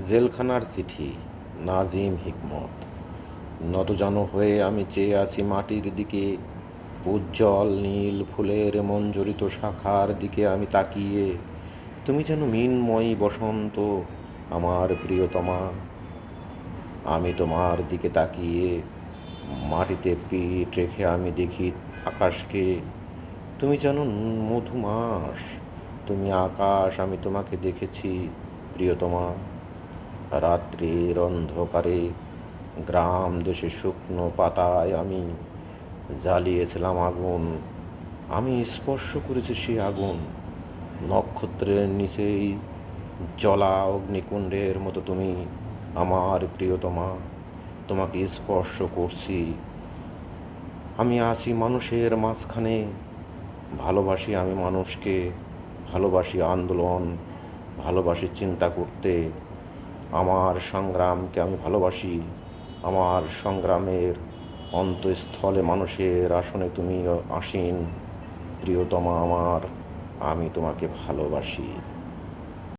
জেলখানার চিঠি। নাজিম হিকমত। নতজানু হয়ে আমি চেয়ে আছি মাটির দিকে, উজ্জ্বল নীল ফুলের মঞ্জরিত শাখার দিকে আমি তাকিয়ে। তুমি যেন মৃন্ময়ী বসন্ত, আমার প্রিয়তমা। আমি তোমার দিকে তাকিয়ে মাটিতে পিঠ রেখে আমি দেখি আকাশকে। তুমি যেন মধুমাস, তুমি আকাশ, আমি তোমাকে দেখেছি প্রিয়তমা। রাত্রির অন্ধকারে গ্রাম দেশে শুকনো পাতায় আমি জ্বালিয়েছিলাম আগুন। আমি স্পর্শ করেছি সেই আগুন। নক্ষত্রের নিচেই জ্বলা অগ্নিকুণ্ডের মতো তুমি আমার প্রিয়তমা। তোমাকে স্পর্শ করছি। আমি আছি মানুষের মাঝখানে। ভালোবাসি আমি মানুষকে, ভালোবাসি আন্দোলন, ভালোবাসি চিন্তা করতে। আমার সংগ্রামকে আমি ভালোবাসি। আমার সংগ্রামের অন্তঃস্থলে মানুষের আসনে তুমি আসীন প্রিয়তমা আমার। আমি তোমাকে ভালোবাসি।